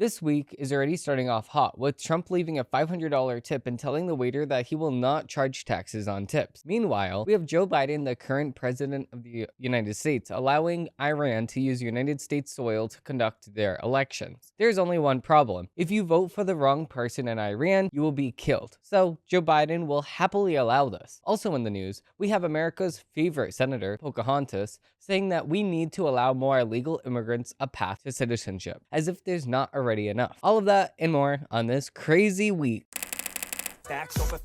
This week is already starting off hot, with Trump leaving a $500 tip and telling the waiter that he will not charge taxes on tips. Meanwhile, we have Joe Biden, the current president of the United States, allowing Iran to use United States soil to conduct their elections. There's only one problem. If you vote for the wrong person in Iran, you will be killed. So Joe Biden will happily allow this. Also in the news, we have America's favorite senator, Pokahontis, saying that we need to allow more illegal immigrants a path to citizenship, as if there's not already enough. All of that and more on this crazy week. Facts over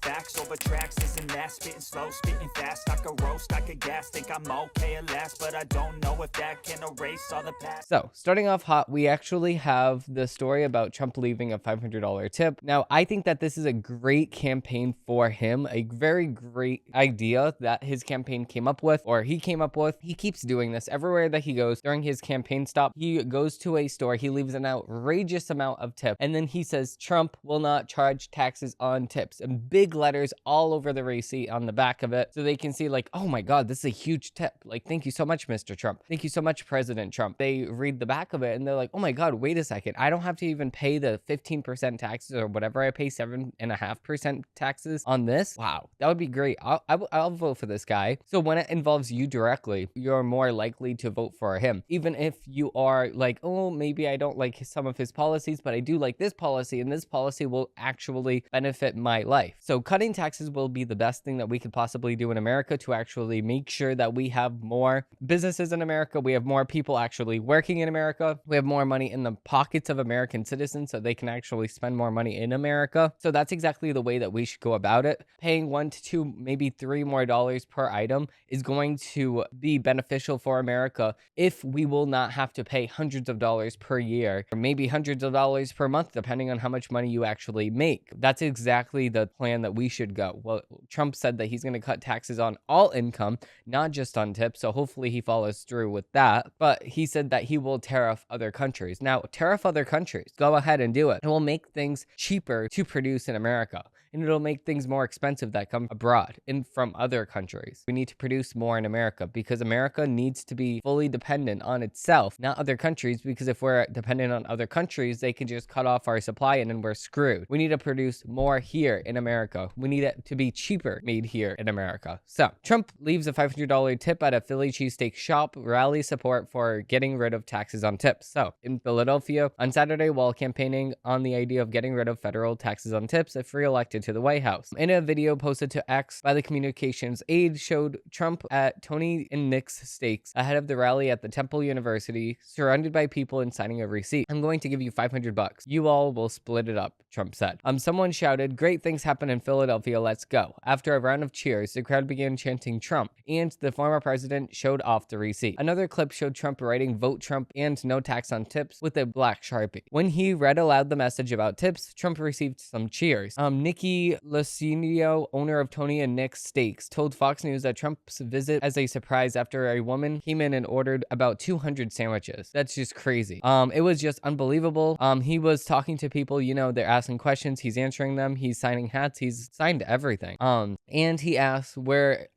tracks, isn't that spitting slow, spitting fast, I could roast, I could gas, think I'm okay at last, but I don't know if that can erase all the past. So, starting off hot, we actually have the story about Trump leaving a $500 tip. Now, I think that this is a great campaign for him, a very great idea that his campaign came up with, or he came up with. He keeps doing this everywhere that he goes. During his campaign stop, he goes to a store, he leaves an outrageous amount of tip, and then he says, Trump will not charge taxes on tips, and big letters all over the receipt on the back of it, so they can see like, oh my god, this is a huge tip, like, thank you so much, Mr. Trump, thank you so much, President Trump. They read the back of it and they're like, oh my god, wait a second, I don't have to even pay the 15% taxes or whatever I pay, 7.5% taxes on this. Wow, that would be great. I'll vote for this guy. So when it involves you directly, you're more likely to vote for him, even if you are like, oh, maybe I don't like some of his policies, but I do like this policy, and this policy will actually benefit my life. So cutting taxes will be the best thing that we could possibly do in America to actually make sure that we have more businesses in America, we have more people actually working in America, we have more money in the pockets of American citizens so they can actually spend more money in America. So that's exactly the way that we should go about it. Paying $1 to $2, maybe $3 more per item is going to be beneficial for America if we will not have to pay hundreds of dollars per year, or maybe hundreds of dollars per month, depending on how much money you actually make. That's exactly the plan that we should go. Well, Trump said that he's going to cut taxes on all income, not just on tips, so hopefully he follows through with that. But he said that he will tariff other countries. Now, tariff other countries. Go ahead and do it. It will make things cheaper to produce in America, and it'll make things more expensive that come abroad and from other countries. We need to produce more in America because America needs to be fully dependent on itself, not other countries, because if we're dependent on other countries, they can just cut off our supply and then we're screwed. We need to produce more here in America. We need it to be cheaper made here in America. So Trump leaves a $500 tip at a Philly cheesesteak shop, rally support for getting rid of taxes on tips. So in Philadelphia on Saturday, while campaigning on the idea of getting rid of federal taxes on tips, if re-elected to the White House. In a video posted to X by the communications aide, showed Trump at Tony and Nick's steaks ahead of the rally at the Temple University, surrounded by people and signing a receipt. I'm going to give you $500. You all will split it up, Trump said. Someone shouted, great things happen in Philadelphia, let's go. After a round of cheers, the crowd began chanting Trump, and the former president showed off the receipt. Another clip showed Trump writing vote Trump and no tax on tips with a black Sharpie. When he read aloud the message about tips, Trump received some cheers. Nikki Lucinio, owner of Tony and Nick's Steaks, told Fox News that Trump's visit as a surprise after a woman came in and ordered about 200 sandwiches. That's just crazy. It was just unbelievable. He was talking to people, you know, they're asking questions, he's answering them, he's signing hats, he's signed everything. And he asked, we're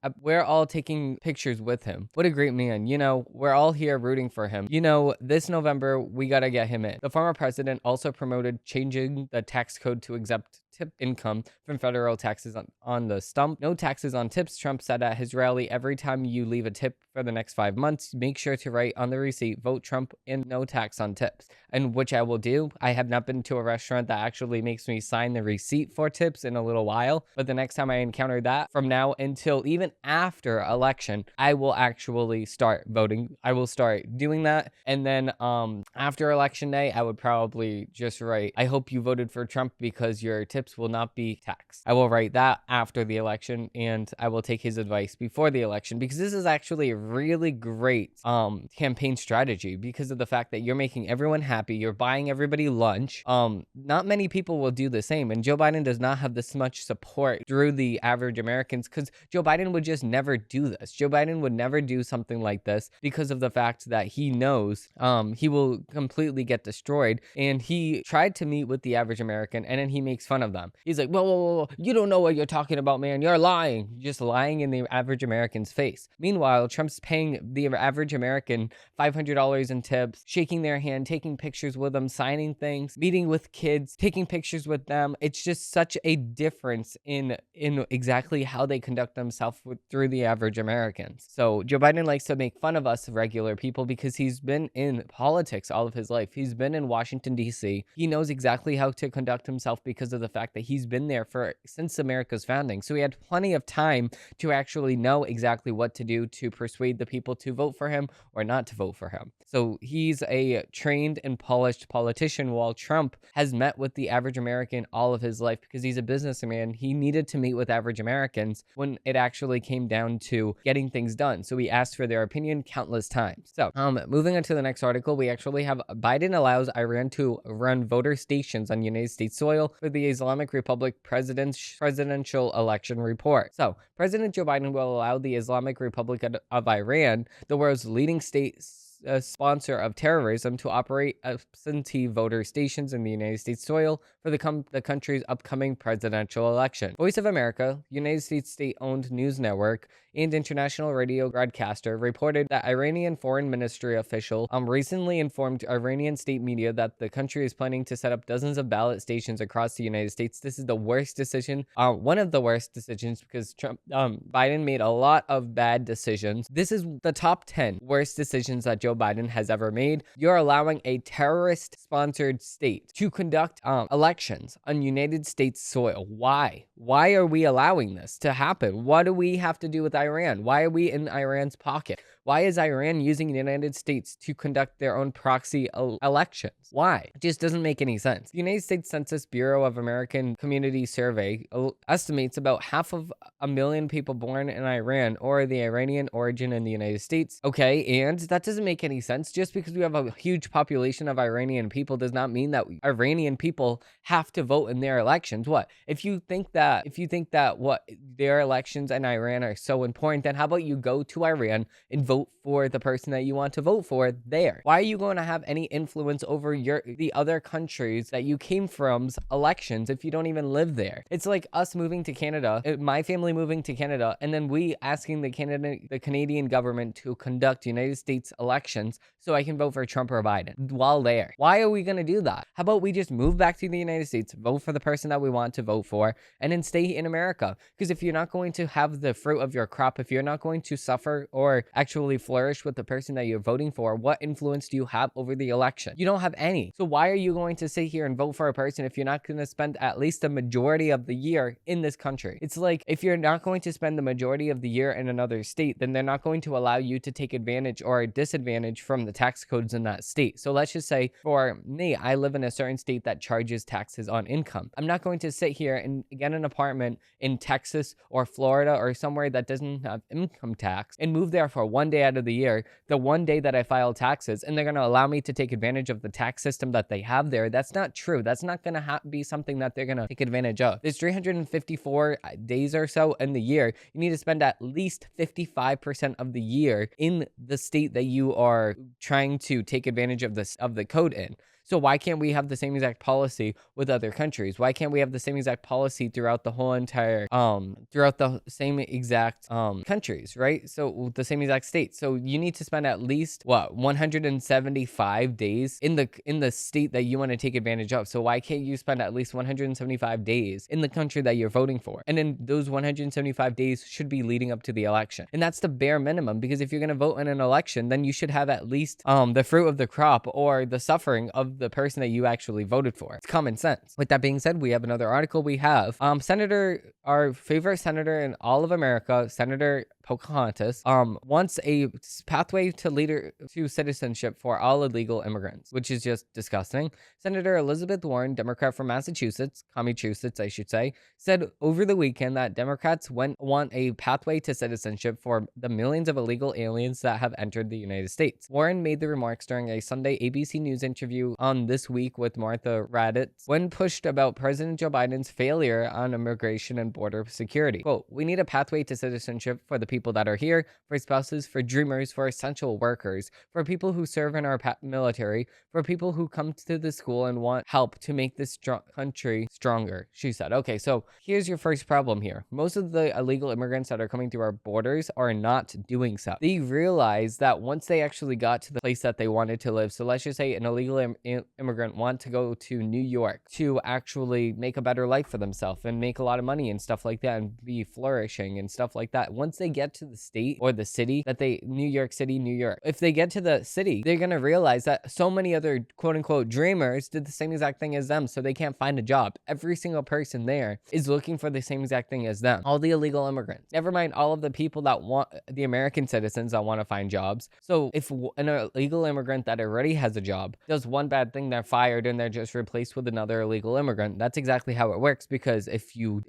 all taking pictures with him. What a great man. You know, we're all here rooting for him. You know, this November, we gotta get him in. The former president also promoted changing the tax code to exempt tip income from federal taxes on the stump. No taxes on tips, Trump said at his rally. Every time you leave a tip for the next 5 months, make sure to write on the receipt, vote Trump and no tax on tips. And which I will do. I have not been to a restaurant that actually makes me sign the receipt for tips in a little while. But the next time I encounter that, from now until even after election, I will actually start voting. I will start doing that. And then after election day, I would probably just write, I hope you voted for Trump because your tips will not be taxed. I will write that after the election, and I will take his advice before the election, because this is actually a really great campaign strategy because of the fact that you're making everyone happy, you're buying everybody lunch. Not many people will do the same, and Joe Biden does not have this much support through the average Americans, because Joe Biden would just never do this. Joe Biden would never do something like this because of the fact that he knows he will completely get destroyed, and he tried to meet with the average American, and then he makes fun of of them. He's like, whoa, whoa, whoa, whoa, you don't know what you're talking about, man. You're lying. Just lying in the average American's face. Meanwhile, Trump's paying the average American $500 in tips, shaking their hand, taking pictures with them, signing things, meeting with kids, taking pictures with them. It's just such a difference in exactly how they conduct themselves through the average Americans. So Joe Biden likes to make fun of us regular people because he's been in politics all of his life. He's been in Washington, D.C. He knows exactly how to conduct himself because of the fact that he's been there since America's founding. So he had plenty of time to actually know exactly what to do to persuade the people to vote for him or not to vote for him. So he's a trained and polished politician, while Trump has met with the average American all of his life because he's a businessman. He needed to meet with average Americans when it actually came down to getting things done. So he asked for their opinion countless times. So moving on to the next article, we actually have Biden allows Iran to run voter stations on United States soil for the Islamic Republic presidential election report. So President Joe Biden will allow the Islamic Republic of Iran, the world's leading state sponsor of terrorism, to operate absentee voter stations in the United States soil for the country's upcoming presidential election. Voice of America, United States state-owned news network, and international radio broadcaster reported that Iranian foreign ministry official recently informed Iranian state media that the country is planning to set up dozens of ballot stations across the United States. This is the worst decision, one of the worst decisions, because Biden made a lot of bad decisions. This is the top 10 worst decisions that Joe Biden has ever made. You're allowing a terrorist-sponsored state to conduct elections on United States soil. Why? Why are we allowing this to happen? What do we have to do with Iran? Why are we in Iran's pocket? Why is Iran using the United States to conduct their own proxy elections? Why? It just doesn't make any sense. The United States Census Bureau of American Community Survey estimates about 500,000 people born in Iran or the Iranian origin in the United States. Okay, and that doesn't make any sense. Just because we have a huge population of Iranian people does not mean that Iranian people have to vote in their elections. What? If you think that what their elections in Iran are so important, then how about you go to Iran and vote for the person that you want to vote for there? Why are you going to have any influence over the other countries that you came from's elections if you don't even live there? It's like us moving to Canada, my family moving to Canada, and then we asking the Canadian government to conduct United States elections so I can vote for Trump or Biden while there. Why are we going to do that? How about we just move back to the United States, vote for the person that we want to vote for, and then stay in America? Because if you're not going to have the fruit of your crop, if you're not going to suffer or actually flourish with the person that you're voting for, what influence do you have over the election? You don't have any. So why are you going to sit here and vote for a person if you're not going to spend at least the majority of the year in this country? It's like, if you're not going to spend the majority of the year in another state, then they're not going to allow you to take advantage or disadvantage from the tax codes in that state. So let's just say for me, I live in a certain state that charges taxes on income. I'm not going to sit here and get an apartment in Texas or Florida or somewhere that doesn't have income tax and move there for one day out of the year, the one day that I file taxes, and they're going to allow me to take advantage of the tax system that they have there. That's not true. That's not going to be something that they're going to take advantage of. There's 354 days or so in the year. You need to spend at least 55% of the year in the state that you are trying to take advantage of the code in. So why can't we have the same exact policy with other countries? Why can't we have the same exact policy throughout the whole entire, throughout the same exact countries, right? So the same exact states. So you need to spend at least 175 days in the state that you want to take advantage of. So why can't you spend at least 175 days in the country that you're voting for? And then those 175 days should be leading up to the election. And that's the bare minimum, because if you're going to vote in an election, then you should have at least the fruit of the crop or the suffering of the person that you actually voted for. It's common sense. With that being said, we have another article. We have our favorite senator in all of America, Senator Pokahontis, wants a pathway to citizenship for all illegal immigrants, which is just disgusting. Senator Elizabeth Warren, Democrat from Massachusetts, I should say, said over the weekend that Democrats want a pathway to citizenship for the millions of illegal aliens that have entered the United States. Warren made the remarks during a Sunday ABC News interview on This Week with Martha Raddatz when pushed about President Joe Biden's failure on immigration and border security. Quote, "We need a pathway to citizenship for the people people that are here, for spouses, for dreamers, for essential workers, for people who serve in our military, for people who come to the school and want help to make this country stronger, she said. Okay, so here's your first problem here. Most of the illegal immigrants that are coming through our borders are not doing so. They realize that once they actually got to the place that they wanted to live, so let's just say an illegal immigrant want to go to New York to actually make a better life for themselves and make a lot of money and stuff like that and be flourishing and stuff like that. Once they get to the state or the city that New York City, New York, if they get to the city, they're going to realize that so many other quote unquote dreamers did the same exact thing as them, so they can't find a job. Every single person there is looking for the same exact thing as them. All the illegal immigrants, never mind all of the people that want, the American citizens that want to find jobs. So if an illegal immigrant that already has a job does one bad thing, they're fired and they're just replaced with another illegal immigrant. That's exactly how it works, because if you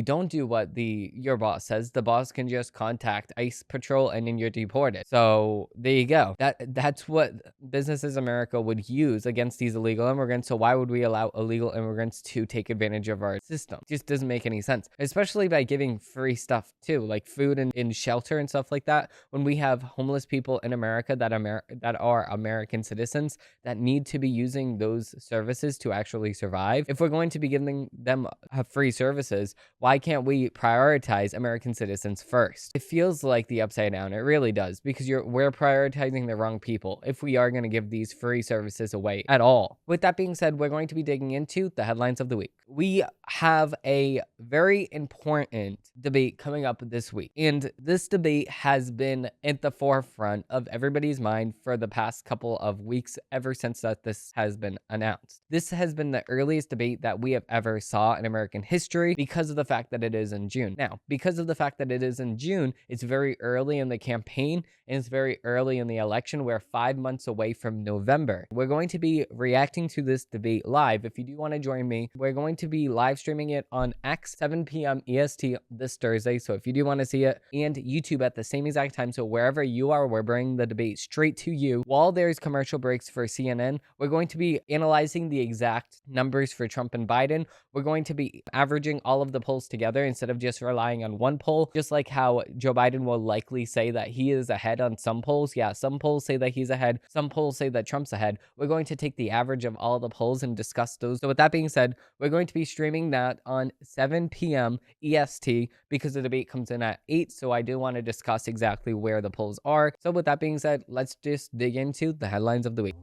don't do what your boss says, the boss can just contact ICE patrol and then you're deported. So there you go. That's what Businesses America would use against these illegal immigrants. So why would we allow illegal immigrants to take advantage of our system? It just doesn't make any sense, especially by giving free stuff too, like food and shelter and stuff like that, when we have homeless people in America that are American citizens that need to be using those services to actually survive. If we're going to be giving them free services, why can't we prioritize American citizens first? It feels like the upside down. It really does, because we're prioritizing the wrong people if we are going to give these free services away at all. With that being said, we're going to be digging into the headlines of the week. We have a very important debate coming up this week, and this debate has been at the forefront of everybody's mind for the past couple of weeks, ever since that this has been announced. This has been the earliest debate that we have ever saw in American history because of the fact that it is in June. Now, because of the fact that it is in June, it's very early in the campaign and it's very early in the election. We're 5 months away from November. We're going to be reacting to this debate live. If you do want to join me, we're going to be live streaming it on X 7 p.m. EST this Thursday. So if you do want to see it, and YouTube at the same exact time. So wherever you are, we're bringing the debate straight to you. While there's commercial breaks for CNN, we're going to be analyzing the exact numbers for Trump and Biden. We're going to be averaging all of the polls together instead of just relying on one poll, just like how Joe Biden will likely say that he is ahead on some polls. Yeah, some polls say that he's ahead. Some polls say that Trump's ahead. We're going to take the average of all the polls and discuss those. So with that being said, we're going to be streaming that on 7 p.m. EST because the debate comes in at 8. So I do want to discuss exactly where the polls are. So with that being said, let's just dig into the headlines of the week.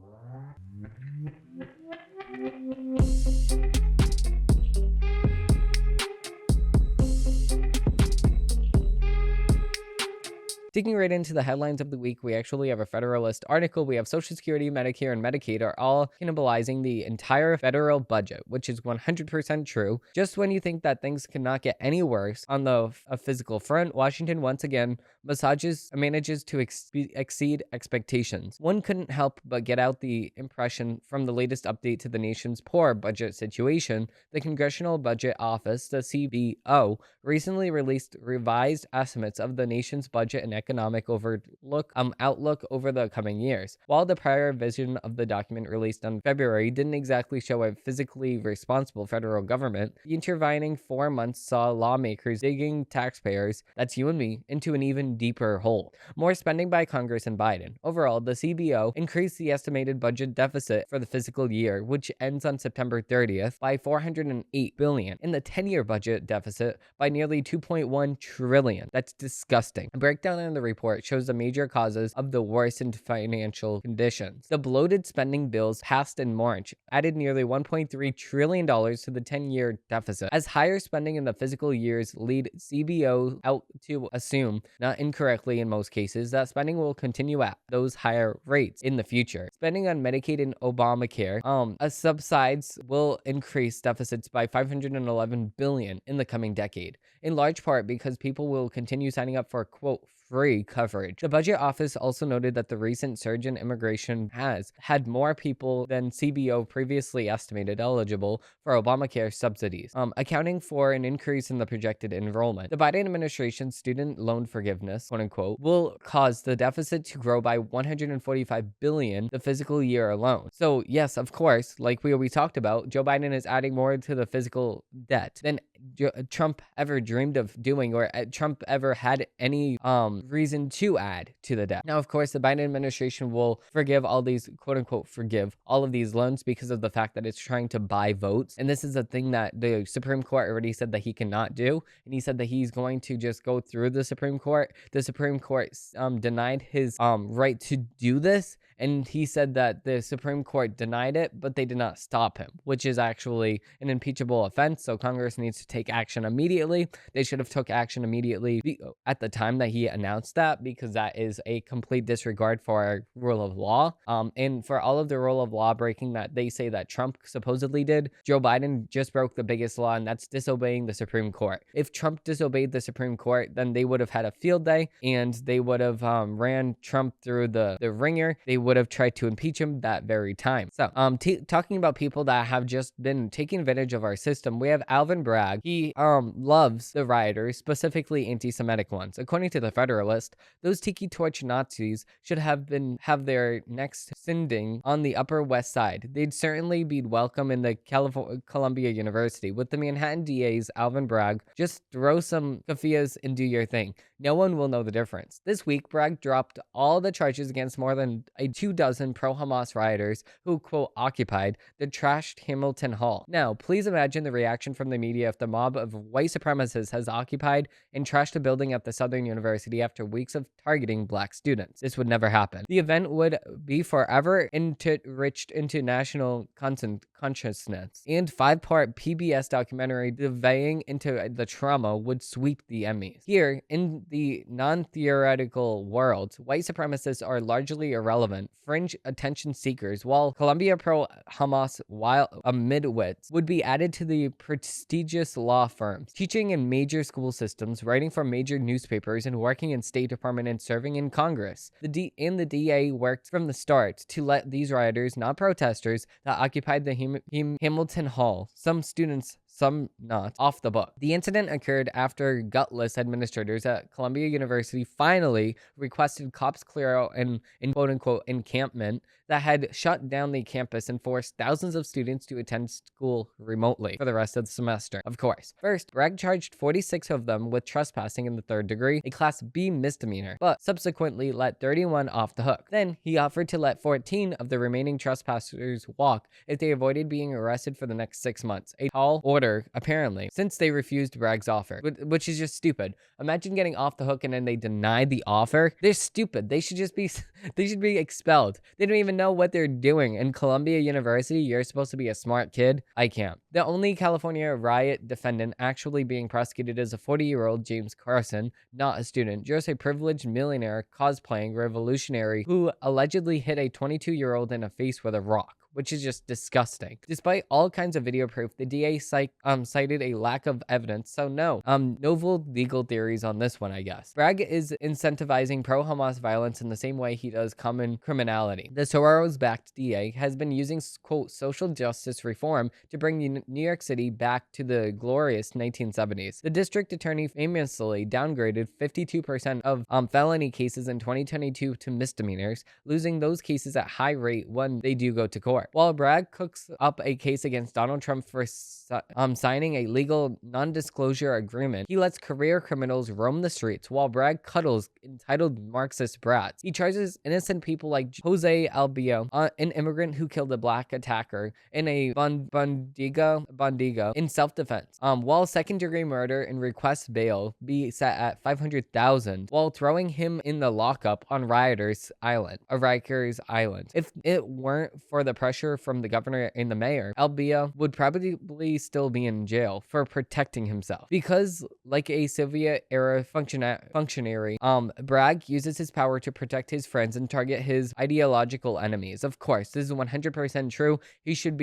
Digging right into the headlines of the week, we actually have a Federalist article. We have Social Security, Medicare, and Medicaid are all cannibalizing the entire federal budget, which is 100% true. Just when you think that things cannot get any worse on the physical front, Washington once again manages to exceed expectations. One couldn't help but get out the impression from the latest update to the nation's poor budget situation. The Congressional Budget Office, the CBO, recently released revised estimates of the nation's budget and economic outlook over the coming years. While the prior version of the document released in February didn't exactly show a physically responsible federal government, the intervening 4 months saw lawmakers digging taxpayers, that's you and me, into an even deeper hole. More spending by Congress and Biden. Overall, the CBO increased the estimated budget deficit for the fiscal year, which ends on September 30th, by $408 billion, and the 10-year budget deficit by nearly $2.1 trillion. That's disgusting. A breakdown in the report shows the major causes of the worsened financial conditions. The bloated spending bills passed in March added nearly $1.3 trillion to the 10-year deficit. As higher spending in the fiscal years lead CBO out to assume, not incorrectly in most cases, that spending will continue at those higher rates in the future. Spending on Medicaid and Obamacare subsides will increase deficits by $511 billion in the coming decade, in large part because people will continue signing up for, quote, free coverage. The Budget Office also noted that the recent surge in immigration has had more people than CBO previously estimated eligible for Obamacare subsidies, accounting for an increase in the projected enrollment. The Biden administration's student loan forgiveness, quote unquote, will cause the deficit to grow by $145 billion the fiscal year alone. So yes, of course, like we talked about, Joe Biden is adding more to the fiscal debt than Trump ever dreamed of doing, or Trump ever had any reason to add to the debt. Now, of course, the Biden administration will forgive all these, quote unquote, forgive all of these loans because of the fact that it's trying to buy votes. And this is a thing that the Supreme Court already said that he cannot do. And he said that he's going to just go through the Supreme Court. The Supreme Court denied his right to do this. And he said that the Supreme Court denied it, but they did not stop him, which is actually an impeachable offense. So Congress needs to take action immediately. They should have took action immediately at the time that he announced that, because that is a complete disregard for our rule of law. And for all of the rule of law breaking that they say that Trump supposedly did, Joe Biden just broke the biggest law, and that's disobeying the Supreme Court. If Trump disobeyed the Supreme Court, then they would have had a field day, and they would have ran Trump through the ringer. They would have tried to impeach him that very time. So, talking about people that have just been taking advantage of our system, we have Alvin Bragg. He loves the rioters, specifically anti-Semitic ones. According to the Federalist, those tiki torch Nazis should have their next sending on the Upper West Side. They'd certainly be welcome in the Columbia University. With the Manhattan DA's Alvin Bragg, just throw some keffiyehs and do your thing. No one will know the difference. This week, Bragg dropped all the charges against more than 24 pro-Hamas rioters who, quote, occupied the trashed Hamilton Hall. Now, please imagine the reaction from the media if the mob of white supremacists has occupied and trashed a building at the Southern University after weeks of targeting black students. This would never happen. The event would be forever enriched into national consciousness, and 5-part PBS documentary delving into the trauma would sweep the Emmys. Here, in the non-theoretical world, white supremacists are largely irrelevant, fringe attention seekers, while Columbia pro-Hamas midwits would be added to the prestigious law firms, teaching in major school systems, writing for major newspapers, and working in State Department and serving in Congress. The DA worked from the start to let these rioters, not protesters, that occupied the Hamilton Hall, some students, some not, off the book. The incident occurred after gutless administrators at Columbia University finally requested cops clear out an quote-unquote encampment that had shut down the campus and forced thousands of students to attend school remotely for the rest of the semester. Of course. First, Bragg charged 46 of them with trespassing in the 3rd degree, a Class B misdemeanor, but subsequently let 31 off the hook. Then, he offered to let 14 of the remaining trespassers walk if they avoided being arrested for the next 6 months. A tall order, apparently, since they refused Bragg's offer, which is just stupid. Imagine getting off the hook and then they deny the offer. They're stupid. They should be expelled. They don't even know what they're doing. In Columbia University, you're supposed to be a smart kid. I can't. The only California riot defendant actually being prosecuted is a 40-year-old James Carson, not a student, just a privileged millionaire cosplaying revolutionary who allegedly hit a 22-year-old in the face with a rock, which is just disgusting. Despite all kinds of video proof, the DA cited a lack of evidence, so no novel legal theories on this one, I guess. Bragg is incentivizing pro-Hamas violence in the same way he does common criminality. The Soros-backed DA has been using, quote, social justice reform to bring New York City back to the glorious 1970s. The district attorney famously downgraded 52% of felony cases in 2022 to misdemeanors, losing those cases at high rate when they do go to court. While Bragg cooks up a case against Donald Trump for signing a legal non-disclosure agreement, he lets career criminals roam the streets while Bragg cuddles entitled Marxist brats. He charges innocent people like Jose Albio, an immigrant who killed a black attacker in a Bondiga in self-defense, while second-degree murder and requests bail be set at $500,000, while throwing him in the lockup on Rikers Island. If it weren't for the pressure from the governor and the mayor, Albia would probably still be in jail for protecting himself. Because, like a Soviet-era functionary, Bragg uses his power to protect his friends and target his ideological enemies. Of course, this is 100% true. He should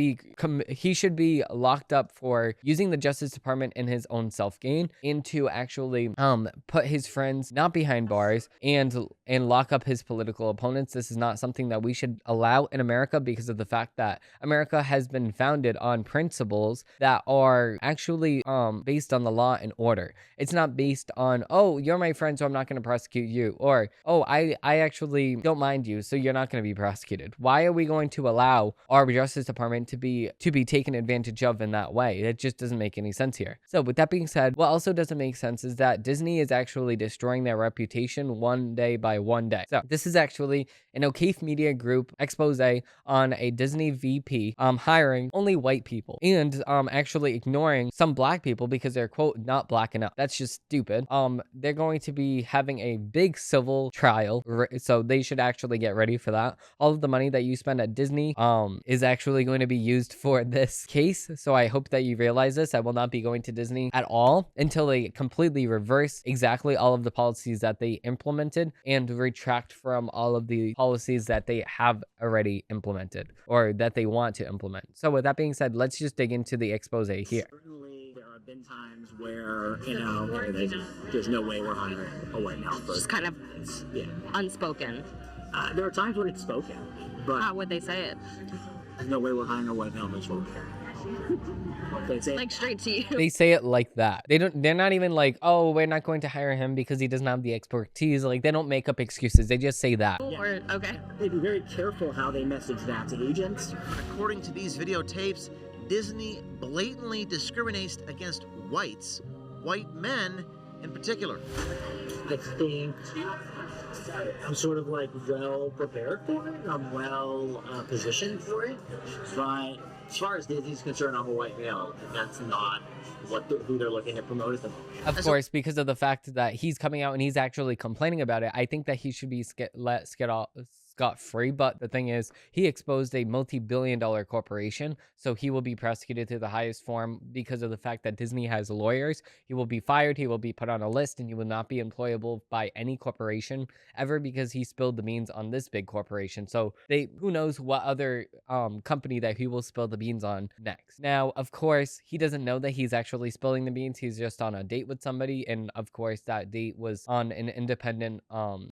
be locked up for using the Justice Department in his own self-gain, and to actually put his friends not behind bars and lock up his political opponents. This is not something that we should allow in America, because of the fact that America has been founded on principles that are actually based on the law and order. It's not based on, oh, you're my friend, so I'm not going to prosecute you, or, oh, I actually don't mind you, so you're not going to be prosecuted. prosecuted? Why are we going to allow our Justice Department to be taken advantage of in that way? It just doesn't make any sense here. So with that being said, what also doesn't make sense is that Disney is actually destroying their reputation one day by one day. So this is actually an O'Keefe Media Group expose on a Disney VP hiring only white people and actually ignoring some black people because they're, quote, not black enough. That's just stupid. They're going to be having a big civil trial, so they should actually get ready for that. All of the money that you spend at Disney is actually going to be used for this case, so I hope that you realize this. I will not be going to Disney at all until they completely reverse exactly all of the policies that they implemented and retract from all of the policies that they have already implemented or that they want to implement. So with that being said, let's just dig into the expose here. Certainly, there have been times where, there's no way we're hiring a white male person. Just kind of unspoken. There are times when it's spoken, but How would they say it? there's no way we're hiring a white male person. They say, Like straight to you. They say it like that. They're not even like, oh, we're not going to hire him because he doesn't have the expertise. Like, they don't make up excuses. They just say that. Or, okay. they'd be very careful how they message that to agents. According to these videotapes, Disney blatantly discriminates against white men in particular. I think I'm sort of like well prepared for it. I'm well positioned for it. But as far as Disney's concerned, I'm a white male. And that's not who they're looking to promote at the moment. Of course, because of the fact that he's coming out and he's actually complaining about it, I think that he should be let scot-free. But the thing is, he exposed a multi-billion-dollar corporation, so he will be prosecuted to the highest form because of the fact that Disney has lawyers. He will be fired, he will be put on a list, and he will not be employable by any corporation ever because he spilled the beans on this big corporation. So who knows what other company that he will spill the beans on next. Now, of course, he doesn't know that he's actually spilling the beans. He's just on a date with somebody, and of course, that date was on an independent.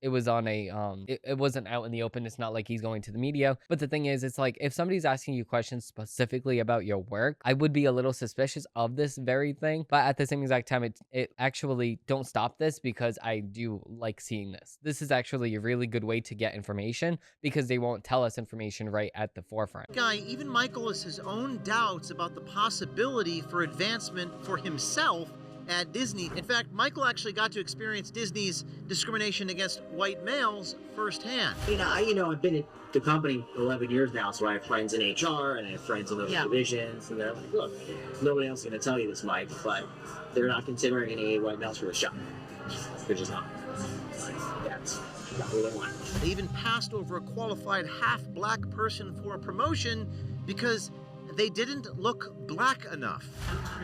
It was on a it wasn't out in the open. It's not like he's going to the media. But the thing is, it's like if somebody's asking you questions specifically about your work, I would be a little suspicious of this very thing. But at the same exact time, it actually don't stop this because I do like seeing this. This is actually a really good way to get information because they won't tell us information right at the forefront. Even Michael has his own doubts about the possibility for advancement for himself at Disney. In fact, Michael actually got to experience Disney's discrimination against white males firsthand. I've been at the company 11 years now, so I have friends in HR and I have friends in those divisions, and they're like, look, nobody else is going to tell you this, Mike, but they're not considering any white males for the shop. They're just not. That's not what they want. They even passed over a qualified half-black person for a promotion because they didn't look black enough.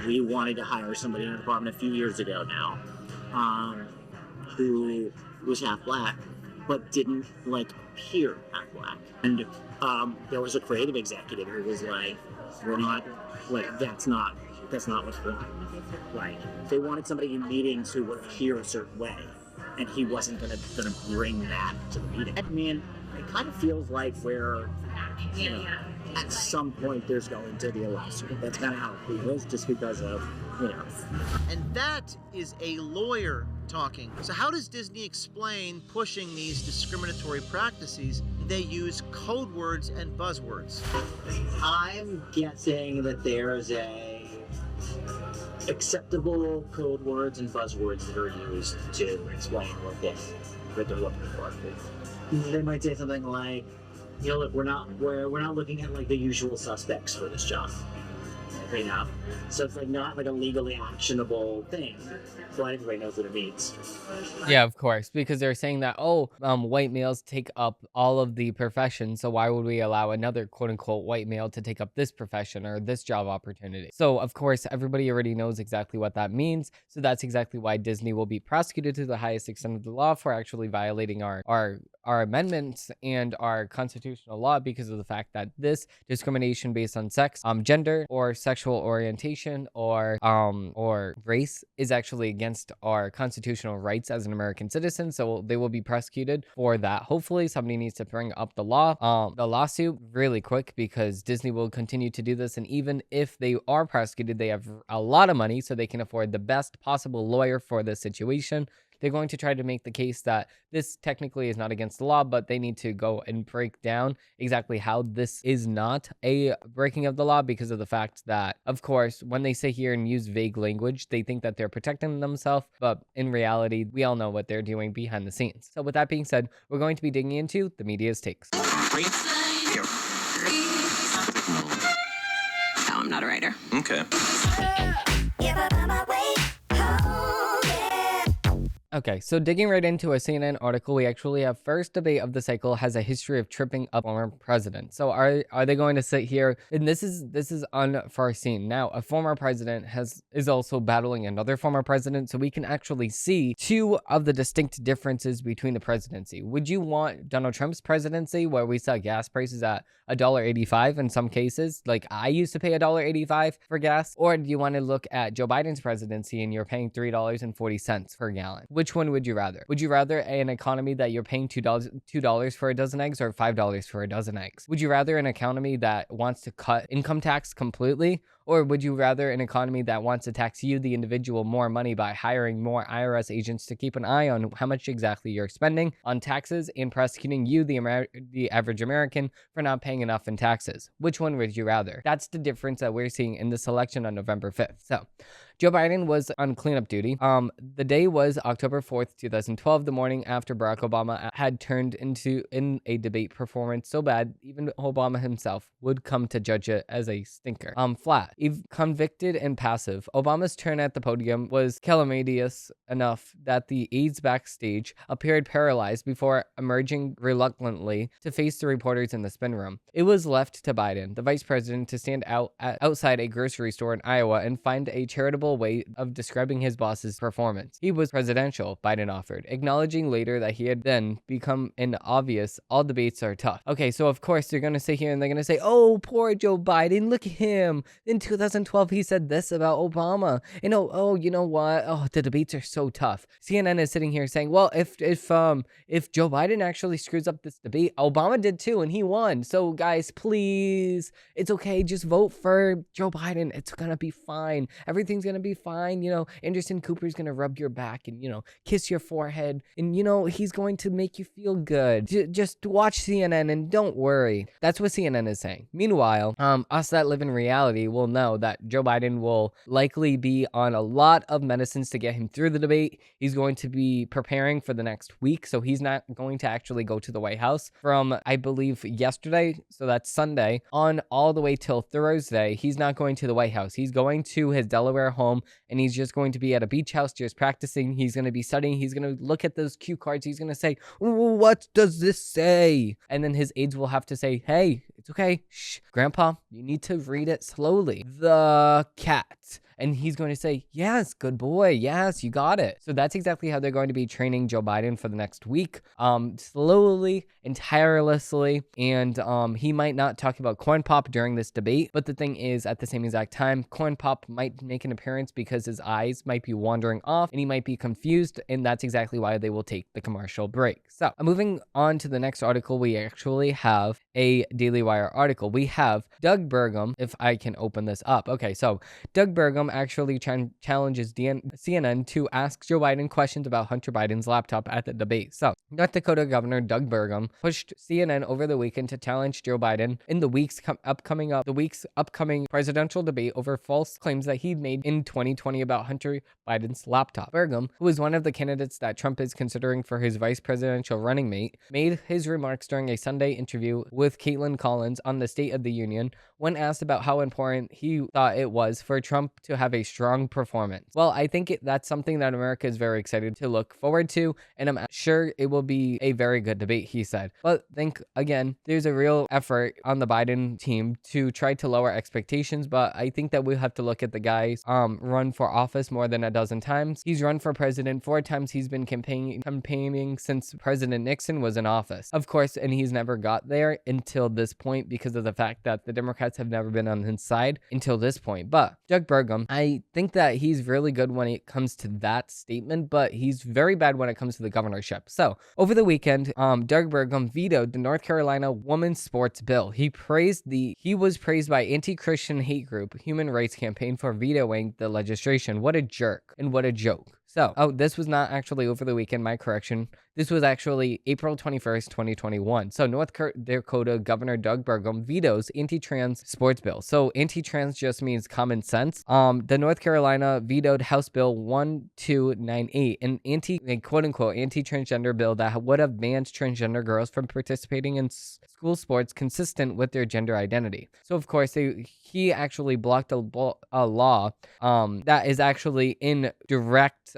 We wanted to hire somebody in the department a few years ago now, who was half black, but didn't appear half black. And there was a creative executive who was like, "We're not that's not what's wrong." They wanted somebody in meetings who would appear a certain way, and he wasn't gonna bring that to the meeting. I mean, it kind of feels like we're, at some point there's going to be a lawsuit. That's kind of how it feels, just because of, And that is a lawyer talking. So how does Disney explain pushing these discriminatory practices? They use code words and buzzwords. I'm guessing that there's acceptable code words and buzzwords that are used to explain what they're looking for. They might say something like, look, we're not looking at the usual suspects for this job. So it's not a legally actionable thing, but everybody knows what it means. Yeah, of course, because they're saying that, white males take up all of the profession, so why would we allow another quote-unquote white male to take up this profession or this job opportunity? So, of course, everybody already knows exactly what that means, so that's exactly why Disney will be prosecuted to the highest extent of the law for actually violating our amendments and our constitutional law because of the fact that this discrimination based on sex, gender, or sexual orientation or race is actually against our constitutional rights as an American citizen. So they will be prosecuted for that. Hopefully somebody needs to bring up the lawsuit really quick because Disney will continue to do this. And even if they are prosecuted, they have a lot of money, so they can afford the best possible lawyer for this situation. they're going to try to make the case that this technically is not against the law, but they need to go and break down exactly how this is not a breaking of the law, because of the fact that, of course, when they sit here and use vague language, they think that they're protecting themselves, but in reality, we all know what they're doing behind the scenes. So with that being said, we're going to be digging into the media's takes. No, I'm not a writer. Okay. Okay, so digging right into a CNN article, we actually have first debate of the cycle has a history of tripping up former president. So are they going to sit here? And this is unforeseen. Now, a former president is also battling another former president, so we can actually see two of the distinct differences between the presidency. Would you want Donald Trump's presidency, where we saw gas prices at $1.85 in some cases, like I used to pay $1.85 for gas, or do you want to look at Joe Biden's presidency and you're paying $3.40 per gallon? Which one would you rather? Would you rather an economy that you're paying $2 for a dozen eggs, or $5 for a dozen eggs? Would you rather an economy that wants to cut income tax completely, or would you rather an economy that wants to tax you, the individual, more money by hiring more IRS agents to keep an eye on how much exactly you're spending on taxes and prosecuting you, the average American, for not paying enough in taxes? Which one would you rather? That's the difference that we're seeing in this election on November 5th. So Joe Biden was on cleanup duty. The day was October 4th, 2012, the morning after Barack Obama had turned in a debate performance so bad, even Obama himself would come to judge it as a stinker. Flat, convicted and passive. Obama's turn at the podium was calamitous enough that the aides backstage appeared paralyzed before emerging reluctantly to face the reporters in the spin room. It was left to Biden, the vice president, to stand outside a grocery store in Iowa and find a charitable way of describing his boss's performance. He was presidential, Biden offered, acknowledging later that he had then become an obvious all debates are tough. Okay, so of course they're going to sit here and they're going to say, oh, poor Joe Biden, look at him. In 2012, he said this about Obama. And oh, you know what? Oh, the debates are so tough. CNN is sitting here saying, well, if Joe Biden actually screws up this debate, Obama did too, and he won. So guys, please, it's okay. Just vote for Joe Biden. It's going to be fine. Everything's going to be fine. Anderson Cooper's going to rub your back and, kiss your forehead. And, he's going to make you feel good. Just watch CNN and don't worry. That's what CNN is saying. Meanwhile, us that live in reality will know that Joe Biden will likely be on a lot of medicines to get him through the debate. He's going to be preparing for the next week. So he's not going to actually go to the White House from, I believe, yesterday. So that's Sunday on all the way till Thursday. He's not going to the White House. He's going to his Delaware home, and he's just going to be at a beach house just practicing. He's going to be studying. He's going to look at those cue cards. He's going to say, what does this say? And then his aides will have to say, hey, it's okay. Shh, Grandpa, you need to read it slowly. The cat. And he's going to say, yes, good boy. Yes, you got it. So that's exactly how they're going to be training Joe Biden for the next week. Slowly and tirelessly. And he might not talk about corn pop during this debate. But the thing is, at the same exact time, corn pop might make an appearance because his eyes might be wandering off and he might be confused. And that's exactly why they will take the commercial break. So moving on to the next article, we actually have a Daily Wire article. We have Doug Burgum, if I can open this up. Okay, so Doug Burgum actually challenges CNN to ask Joe Biden questions about Hunter Biden's laptop at the debate. So North Dakota Governor Doug Burgum pushed CNN over the weekend to challenge Joe Biden in the week's upcoming presidential debate over false claims that he made in 2020 about Hunter Biden's laptop. Burgum, who is one of the candidates that Trump is considering for his vice presidential running mate, made his remarks during a Sunday interview with Caitlin Collins on the State of the Union when asked about how important he thought it was for Trump to have a strong performance. Well, I think that's something that America is very excited to look forward to, and I'm sure it will be a very good debate, he said. But think again, there's a real effort on the Biden team to try to lower expectations, but I think that we have to look at the guy's run for office more than a dozen times. He's run for president 4 times. He's been campaigning since President Nixon was in office. Of course, and he's never got there until this point because of the fact that the Democrats have never been on his side until this point. But Doug Burgum, I think that he's really good when it comes to that statement, but he's very bad when it comes to the governorship. So over the weekend, Doug Burgum vetoed the North Carolina women's sports bill. He was praised by anti-Christian hate group Human Rights Campaign for vetoing the legislation. What a jerk and what a joke. So, oh, this was not actually over the weekend, my correction. This was actually April 21st, 2021. So, North Dakota Governor Doug Burgum vetoes anti-trans sports bill. So, anti-trans just means common sense. The North Carolina vetoed House Bill 1298, a quote-unquote anti-transgender bill that would have banned transgender girls from participating in school sports consistent with their gender identity. So, of course, he actually blocked a law that is actually in direct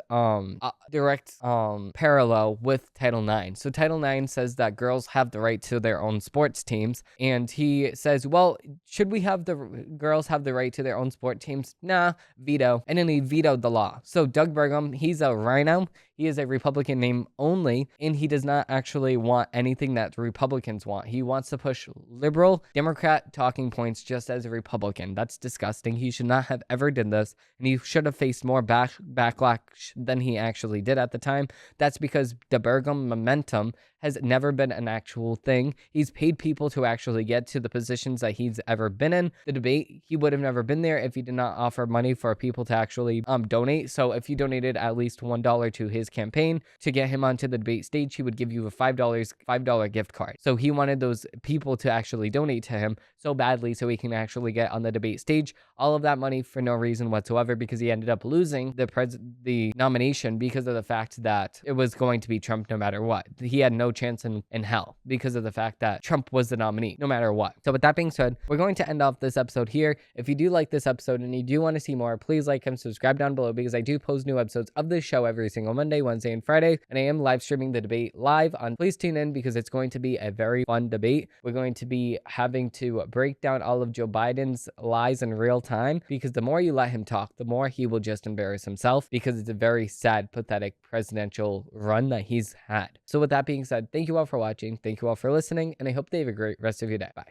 parallel with Title IX. So Title IX says that girls have the right to their own sports teams, and he says, well, should we have the girls have the right to their own sport teams? Nah, veto. And then he vetoed the law. So Doug Burgum, he's a rhino. He is a Republican name only, and he does not actually want anything that Republicans want. He wants to push liberal Democrat talking points just as a Republican. That's disgusting. He should not have ever done this, and he should have faced more backlash than he actually did at the time. That's because the Burgum momentum has never been an actual thing. He's paid people to actually get to the positions that he's ever been in. The debate, he would have never been there if he did not offer money for people to actually donate. So if you donated at least $1 to his campaign to get him onto the debate stage, he would give you a $5 gift card. So he wanted those people to actually donate to him so badly so he can actually get on the debate stage. All of that money for no reason whatsoever, because he ended up losing the nomination because of the fact that it was going to be Trump no matter what. He had no chance in hell because of the fact that Trump was the nominee no matter what. So with that being said, we're going to end off this episode here. If you do like this episode and you do want to see more, please like and subscribe down below, because I do post new episodes of this show every single Monday, Wednesday, and Friday, and I am live streaming the debate live on. Please tune in because it's going to be a very fun debate. We're going to be having to break down all of Joe Biden's lies in real time, because the more you let him talk, the more he will just embarrass himself, because it's a very sad, pathetic presidential run that he's had. So with that being said, thank you all for watching. Thank you all for listening, and I hope they have a great rest of your day. Bye.